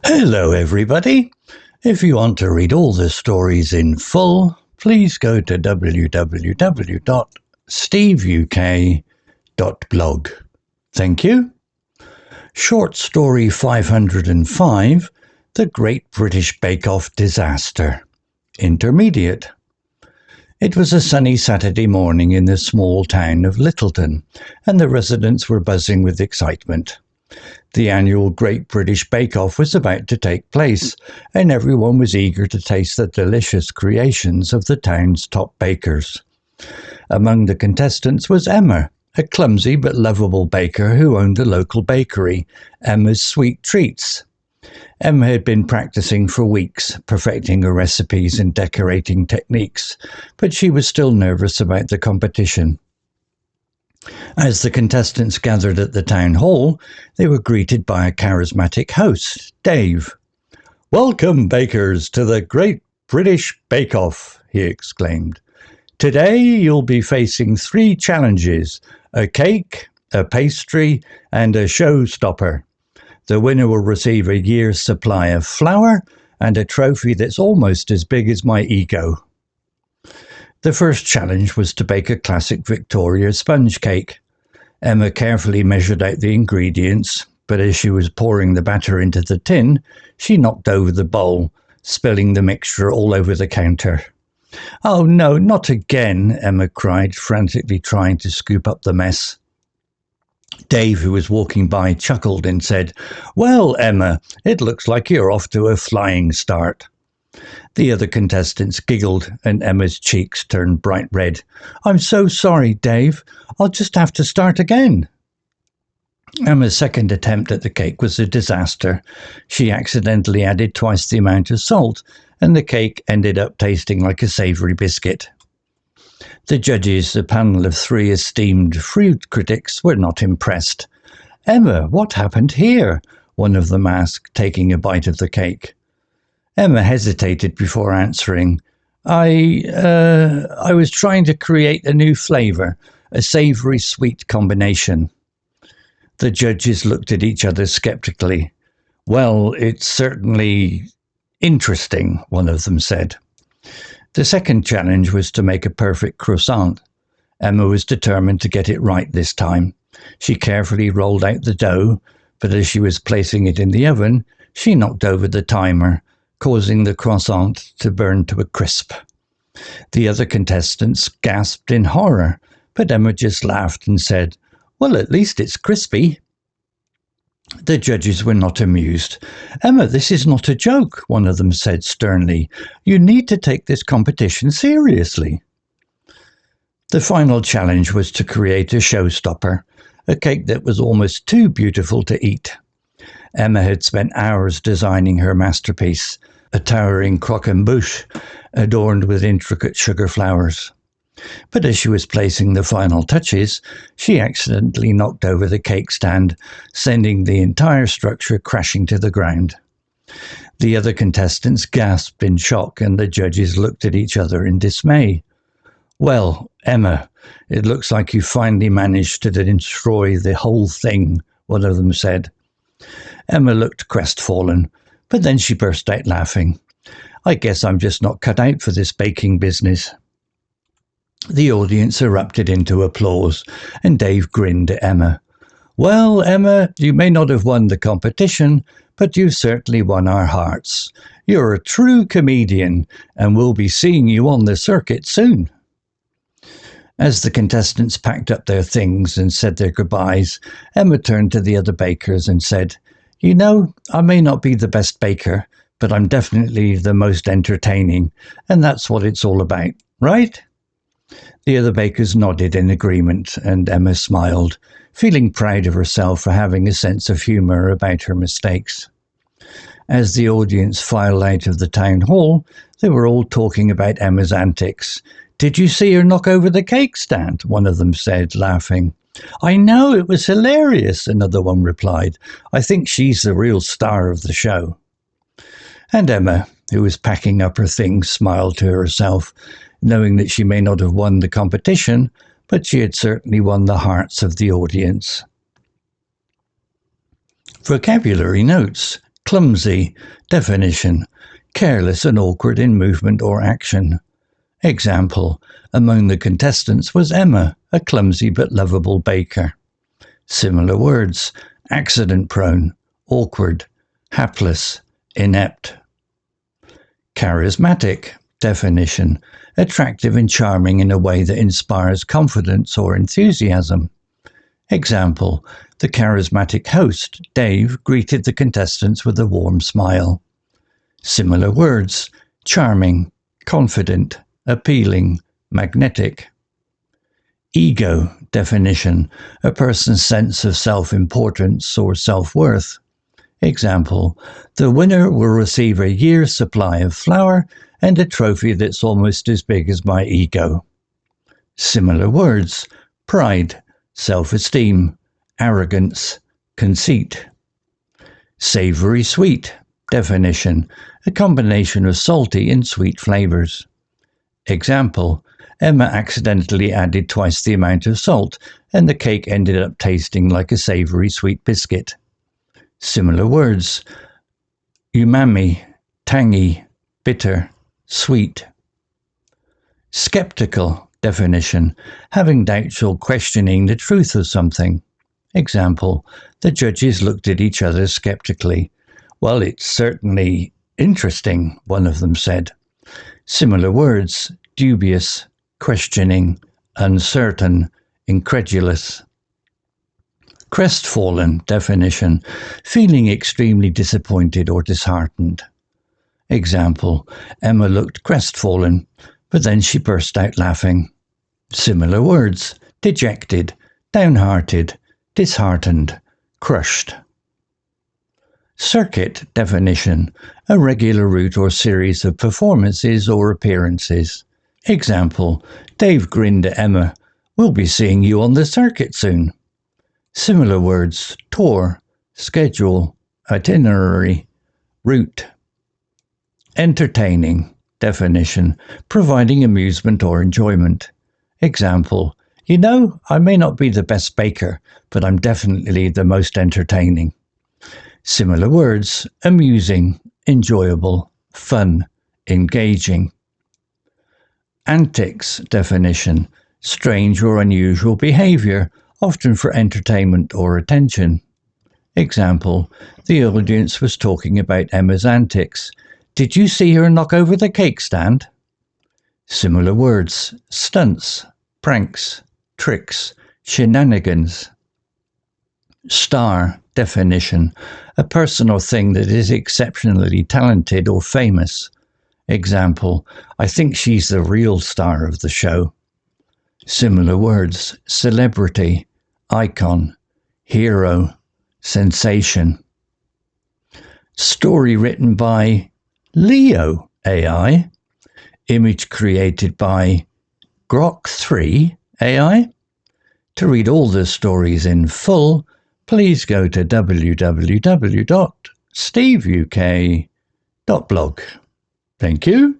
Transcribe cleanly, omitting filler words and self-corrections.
Hello everybody! If you want to read all the stories in full, please go to www.steveuk.blog. Thank you. Short story 505, The Great British Bake Off Disaster. Intermediate. It was a sunny Saturday morning in the small town of Littleton, and the residents were buzzing with excitement. The annual Great British Bake Off was about to take place, and everyone was eager to taste the delicious creations of the town's top bakers. Among the contestants was Emma, a clumsy but lovable baker who owned a local bakery, Emma's Sweet Treats. Emma had been practicing for weeks, perfecting her recipes and decorating techniques, but she was still nervous about the competition. As the contestants gathered at the town hall, they were greeted by a charismatic host, Dave. "Welcome, bakers, to the Great British Bake Off," he exclaimed. "Today you'll be facing 3 challenges: a cake, a pastry, and a showstopper. The winner will receive a year's supply of flour and a trophy that's almost as big as my ego." The first challenge was to bake a classic Victoria sponge cake. Emma carefully measured out the ingredients, but as she was pouring the batter into the tin, she knocked over the bowl, spilling the mixture all over the counter. "Oh no, not again," Emma cried, frantically trying to scoop up the mess. Dave, who was walking by, chuckled and said, "Well, Emma, it looks like you're off to a flying start." The other contestants giggled, and Emma's cheeks turned bright red. "I'm so sorry, Dave. I'll just have to start again." Emma's second attempt at the cake was a disaster. She accidentally added twice the amount of salt, and the cake ended up tasting like a savoury biscuit. The judges, a panel of 3 esteemed food critics, were not impressed. "Emma, what happened here?" one of them asked, taking a bite of the cake. Emma hesitated before answering. I was trying to create a new flavour, a savoury sweet combination." The judges looked at each other sceptically. "Well, it's certainly interesting," one of them said. The second challenge was to make a perfect croissant. Emma was determined to get it right this time. She carefully rolled out the dough, but as she was placing it in the oven, she knocked over the timer, causing the croissant to burn to a crisp. The other contestants gasped in horror, but Emma just laughed and said, "Well, at least it's crispy." The judges were not amused. "Emma, this is not a joke," one of them said sternly. "You need to take this competition seriously." The final challenge was to create a showstopper, a cake that was almost too beautiful to eat. Emma had spent hours designing her masterpiece, a towering croquembouche adorned with intricate sugar flowers. But as she was placing the final touches, she accidentally knocked over the cake stand, sending the entire structure crashing to the ground. The other contestants gasped in shock, and the judges looked at each other in dismay. "Well, Emma, it looks like you finally managed to destroy the whole thing," one of them said. Emma looked crestfallen, but then she burst out laughing. "I guess I'm just not cut out for this baking business." The audience erupted into applause, and Dave grinned at Emma. "Well, Emma, you may not have won the competition, but you've certainly won our hearts. You're a true comedian, and we'll be seeing you on the circuit soon." As the contestants packed up their things and said their goodbyes, Emma turned to the other bakers and said, "You know, I may not be the best baker, but I'm definitely the most entertaining, and that's what it's all about, right?" The other bakers nodded in agreement, and Emma smiled, feeling proud of herself for having a sense of humour about her mistakes. As the audience filed out of the town hall, they were all talking about Emma's antics. "Did you see her knock over the cake stand?" one of them said, laughing. "I know, it was hilarious," another one replied. "I think she's the real star of the show." And Emma, who was packing up her things, smiled to herself, knowing that she may not have won the competition, but she had certainly won the hearts of the audience. Vocabulary notes. Clumsy. Definition: careless and awkward in movement or action. Example: among the contestants was Emma, a clumsy but lovable baker. Similar words: accident-prone, awkward, hapless, inept. Charismatic. Definition: attractive and charming in a way that inspires confidence or enthusiasm. Example: the charismatic host, Dave, greeted the contestants with a warm smile. Similar words: charming, confident, appealing, magnetic. Ego. Definition: a person's sense of self-importance or self-worth. Example: the winner will receive a year's supply of flour and a trophy that's almost as big as my ego. Similar words: pride, self-esteem, arrogance, conceit. Savory sweet. Definition: a combination of salty and sweet flavors. Example: Emma accidentally added twice the amount of salt and the cake ended up tasting like a savory sweet biscuit. Similar words: umami, tangy, bitter, sweet. Skeptical. Definition: having doubts or questioning the truth of something. Example: the judges looked at each other skeptically. Well, it's certainly interesting, one of them said. Similar words: dubious, questioning, uncertain, incredulous. Crestfallen. Definition: feeling extremely disappointed or disheartened. Example: Emma looked crestfallen, but then she burst out laughing. Similar words: dejected, downhearted, disheartened, crushed. Circuit. Definition: a regular route or series of performances or appearances. Example: Dave grinned at Emma. We'll be seeing you on the circuit soon. Similar words: tour, schedule, itinerary, route. Entertaining. Definition: providing amusement or enjoyment. Example: you know, I may not be the best baker, but I'm definitely the most entertaining. Similar words: amusing, enjoyable, fun, engaging. Antics. Definition: strange or unusual behavior, often for entertainment or attention. Example: the audience was talking about Emma's antics. Did you see her knock over the cake stand? Similar words: stunts, pranks, tricks, shenanigans. Star. Definition: a person or thing that is exceptionally talented or famous. Example: I think she's the real star of the show. Similar words: celebrity, icon, hero, sensation. Story written by Leo AI. Image created by Grok 3 AI. To read all the stories in full, please go to www.steveuk.blog. Thank you.